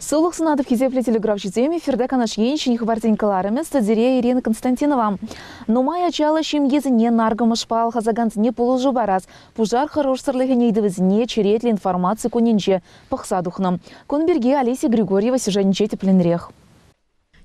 Солох сынадов хизепле телеграф житеми ферде канаш еншин хвартинкаларыме стадире Ирина Константинова. Но мая чала шимгезі не наргамышпал хазагант не положу бараз. Пужар хорош сырлыгенейдывіз не черетли информации кунинче пахсадухном. Конберге Олеся Григорьева сюжетниче тепленрех.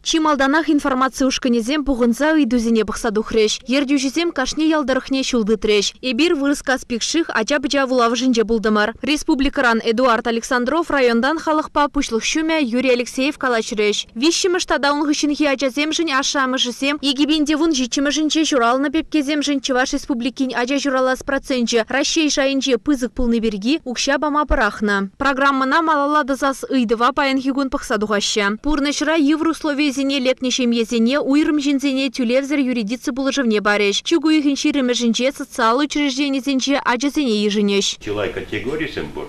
Чималданах информация ушканезем пугынса үйдузине бақсадухреш. Ердюжизем кашне ялдархне шулдытреш. Эбир вырыска спекших ача-быча вулавжинже булдымар. Республикаран Эдуард Александров райондан халықпа пушлых шуме Юрий Алексеев калачреш. Вишшимыш тада унгышынхи ачаземжин ашамышысем егибиндевун жичимышынче журалны пепкеземжин Чуваш республикин ача журалас проценче Россия шайынче пызык пулны берги укша бама парахна. Программана малала дазас ыйдыва паянхигун пахсадухаща. Пурнышра евроусловие зене лекнешем езене уйрым жинзене тюлевзер юридицы булыжевне бареш. Чугу ихинширыме жинче социальное учреждение зенче аджазене еженеш. Тилай категории сембур.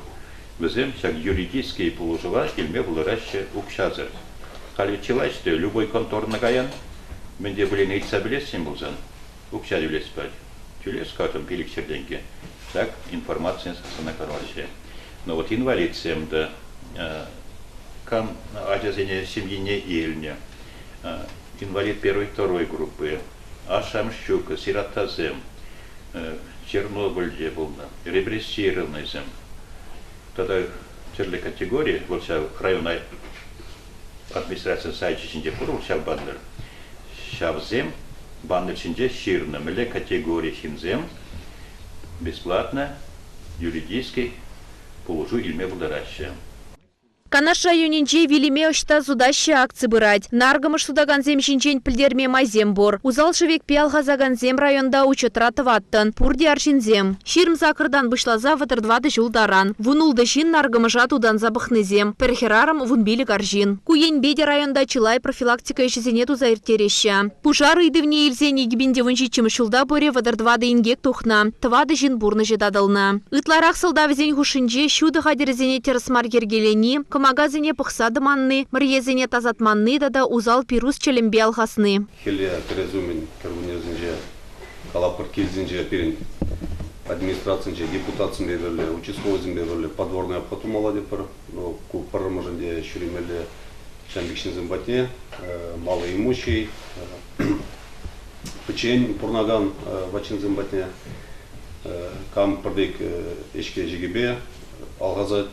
Везем всяк юридические положила ильме булыраще укшазер. Хали тилай, что любой контор нагаян, менде были нейцабелес символзан, укшадюлес спать. Тюлес катом пилик серденьки. Так информация на короче. Но вот инвалид сем да кам аджазене семьи не ильня. Инвалид первой и второй группы, Ашамщука, Сиротазем, Чернобыльде был, репрессированный зем. Тогда черли категории, вот вся районная администрация сайчи чинде пуру, вся бандер. Шавзем, бандер чинде ширным, или категории шинзем, бесплатно, юридически, положу ильме будараща. Канаш районинче вилиме ошта зудаща акции бырать. Наргамыш судаганзем шинчень пілдерме майзем бор. Узал шевек пиалхазаганзем районда учетратов аттын. Пурди аршинзем. Ширм закырдан вышлаза ватырдвады жулдаран. Вунулды шин наргамыжа тудан забахнызем. Перхерарам вунбили гаржин. Куень беде районда чилай профилактика ешезене тузаиртереща. Пужар идывне ильзени гибинде вунчичим шулда боре ватырдвады ингек тухна. Твады жин бурны жедадылна. Ытларах сылдавзень хушинче шуды хадерзене терсмар ергелени. Магазине пахсадыманны, мрезине тазатманны да узал пирус челембе алхасны. Хелия терезумен карбунезинже, калапыр келзинже перин администрациянже, депутациям берілі, участковым берілі, подворная потумала депар, но парамажанде шуримелі шамбикшин зимбате, малоимущий, печень пурнаган вачин зимбате, кам пардик ешке жегебе, алғазат.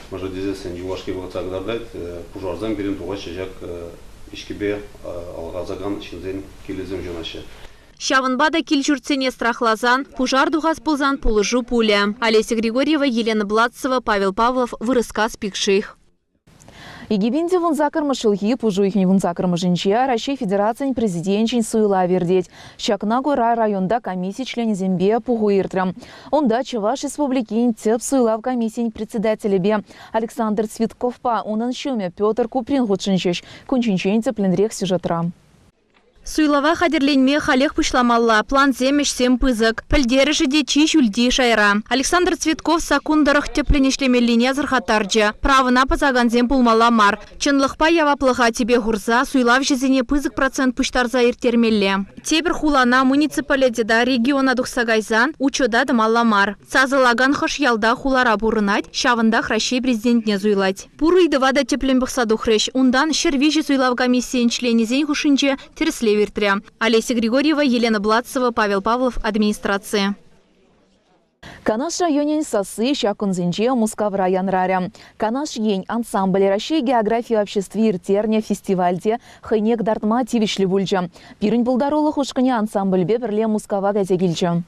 Может, здесь ювашки вагацагдардайт, пужарзан берем тугача жак ишкебе алгазаган шинзен келезем жонаше. Шавынбада кильчурцене страхлазан, пужар дугас пулзан пулыжу пуля. Олеся Григорьева, Елена Бладцева, Павел Павлов, вырыска спикших. Егибинде вон закармашылги пужу ихни вон закармашынче Россия Федерациян президентчин суйла вердеть. Шакнагу районда комиссии член зембе пугуиртрам. Онда Чуваш республикин теп суйла в комиссии председателя бе Александр Цветковпа. Онан шуме Петр Куприн гудшинчеш. Кунчинчен тепленрех сюжетрам. Суйлава хадерленме халех пышламалла, план земеш сем пызык. Пельдережи дечи шульди шайра. Александр Цветков сакундарах тепленешлемелине зархатарджа. Правына пазаганзем пулмала мар. Чынлықпа яваплыға тебе гурза, суйлав жезене пызык процент пуштарза иртермелле. Тебір хулана муниципалитеда региона духсагайзан, учода дымалла мар. Сазылаган хош ялда хулара бурынать, шавындах Россия президентне зуйлать. Пурыйдывада тепленбықса духреш. Ундан шервижи суйлав комиссиен членезен хушинче тересле. Олеся Григорьева, Елена Бладцева, Павел Павлов, администрация. Канаш районен сасы шакунзинче Мускав район раря. Канаш ень ансамбль России географии обществе иртерне фестивальде хайнек дартма тивишли бульджа. Пирень булдарулы хушкане ансамбль беберле Мускава газегильджа.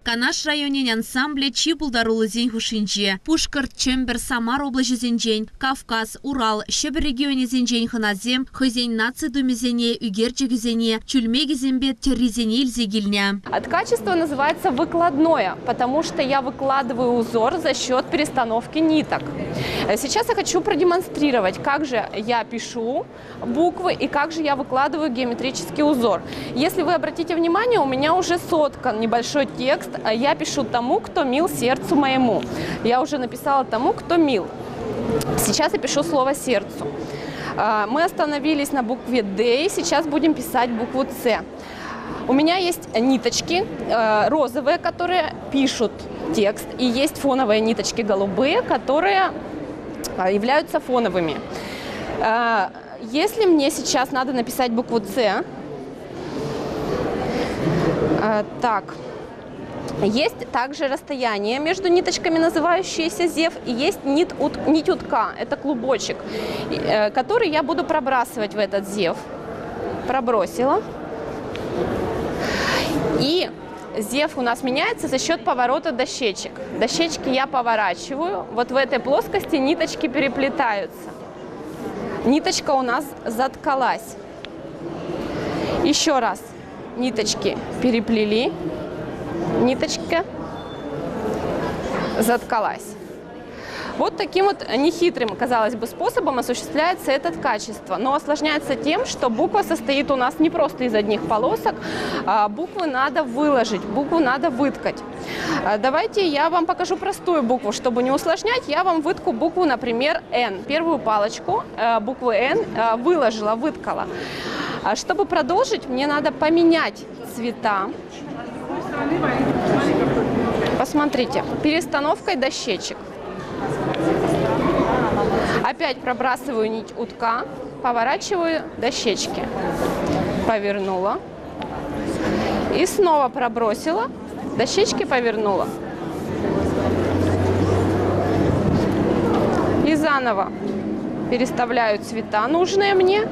Канаш районен ансамбле чипулдарулы зень хушинче. Пушкар, Чембер, Самар области зенчень, Кавказ, Урал, Щебер регионе зенчень ханазем, хозень нации думезене, угерчик зене, чульмеги зембе, терризене ильзегильня. От качества называется выкладное, потому что я выкладываю узор за счет перестановки ниток. Сейчас я хочу продемонстрировать, как же я пишу буквы и как же я выкладываю геометрический узор. Если вы обратите внимание, у меня уже соткан небольшой текст. Я пишу тому, кто мил сердцу моему. Я уже написала тому, кто мил. Сейчас я пишу слово сердцу. Мы остановились на букве Д, и сейчас будем писать букву С. У меня есть ниточки розовые, которые пишут текст, и есть фоновые ниточки голубые, которые являются фоновыми. Если мне сейчас надо написать букву «С», так, есть также расстояние между ниточками, называющееся зев, и есть нить утка, это клубочек, который я буду пробрасывать в этот зев. Пробросила. И зев у нас меняется за счет поворота дощечек. Дощечки я поворачиваю, вот в этой плоскости ниточки переплетаются. Ниточка у нас заткалась. Еще раз. Ниточки переплели. Ниточка заткалась. Вот таким вот нехитрым, казалось бы, способом осуществляется это качество, но осложняется тем, что буква состоит у нас не просто из одних полосок, а буквы надо выложить, букву надо выткать. Давайте я вам покажу простую букву, чтобы не усложнять, я вам вытку букву, например, N. Первую палочку буквы N выложила, выткала. Чтобы продолжить, мне надо поменять цвета. Посмотрите, перестановкой дощечек. Опять пробрасываю нить утка, поворачиваю дощечки. Повернула. И снова пробросила, дощечки повернула. И заново переставляю цвета нужные мне.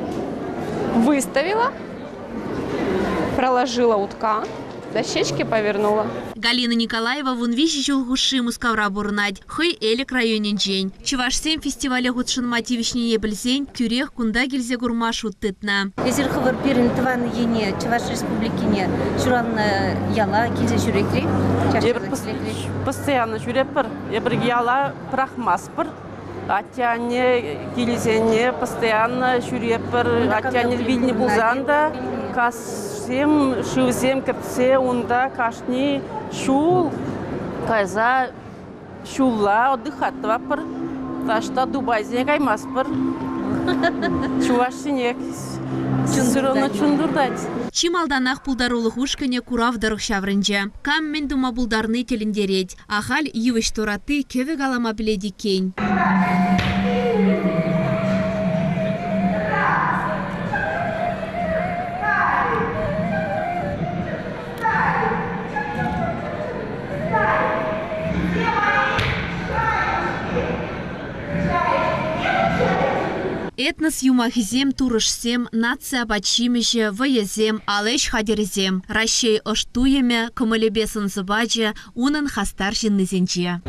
Выставила, проложила утка, дощечки повернула. Галина Николаева вунвищи жылгуши мускавра бурнать. Хой элек районен джень. Чувашсем фестиваля гудшин мотивични ебельзень, кюрех кунда гильзе гурмаш уттытна. Езер хавар перен тван ене Чуваш республикине шуран яла гильзе жюрекри. Постоянно жюрепер. Я яла прахмаспер. Атяне гильзене постоянно жюрепер. Атяне вильни бузанда. Касем шузем кепсе унда кашни шул каза шула отдыхать вапер ташта Дубайзе каймаспер чувашинек сырона чундурдать. Чималданах пулдарулы хушкане курав дарыхшаврынже. Каммен дума булдарны телендереть. Ахаль йывыш тураты кеве галама биледи кень. Этнос юмахизем турышсем, нация бачимиже, воезем, алеш хадерезем. Ращей оштуеме, комалебесын зыбаджа, унын хастаржин нызенче.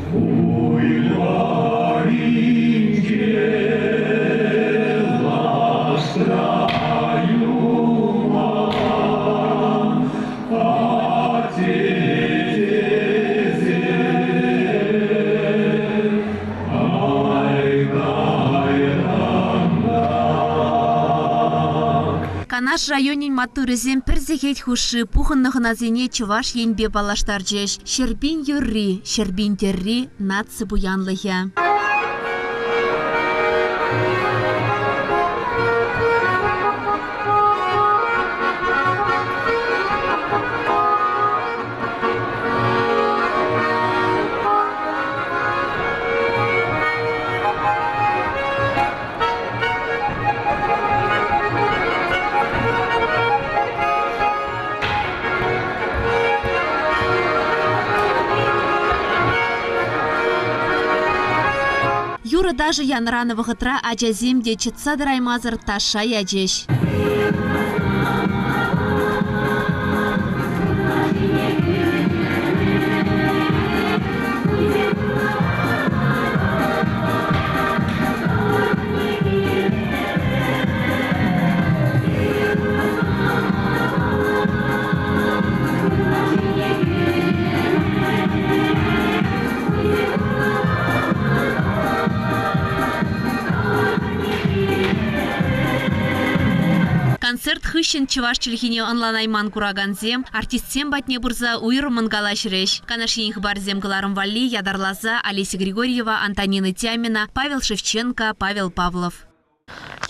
Наш районин матуризем перзехет хуши пухынных назине Чуваш енбе балаштарджеш. Щербин юрри, щербин терри, нации буянлыхе. Юра даже янрановых утра аджазим де читса драймазар таша яджеш. Концерт хыщен Чуваш чилхине онлайн кураганзем, артистсем батне бурза уйрымын галашреш. Канашин барзем галарым валли, Ядарлаза, Олеся Григорьева, Антонина Тямина, Павел Шевченко, Павел Павлов.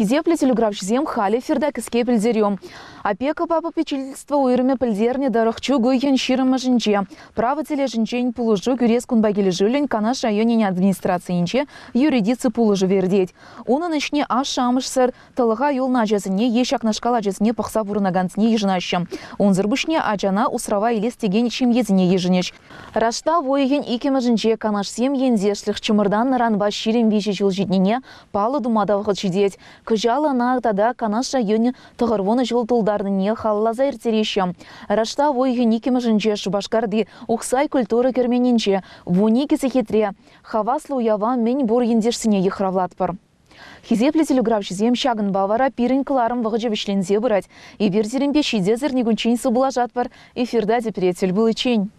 Хизепле телеграфчизем хали ферда киске пельдерем. Опека по попечительству уйрме пельдерне дарахчу гойген ширма жинче. Право теле жинчень пулужу кюрес кунбагили жилень канаш районе администрации инче юридицы пулужу вердеть. Он начне ашамышсыр талага юл начасыне ешак на шкаладжесне пахса бурнагансне ежнаща. Он зарбушне аджана усрава или стегеничем езне еженеч. Рашта войген икема жинче канаш сем ензешлых чумырдан наранба ширим вещи житнине палы думада вхачидеть. Кыжала на тада канаш районе тағырвоны жыл не халлаза иртереща. Рашта войген икема жинче шубашкарды ухсай культура керменинче. Вуни кисехитре. Хаваслу ява мен бур ендешсіне ехравлатпар. Хизепле телеграфчизем шагын бавара пирин кларым вағыжевишлензе бұрать. И бердерін пешиде зірнегунчен субылажатпар. Эфирда депретель был ичень.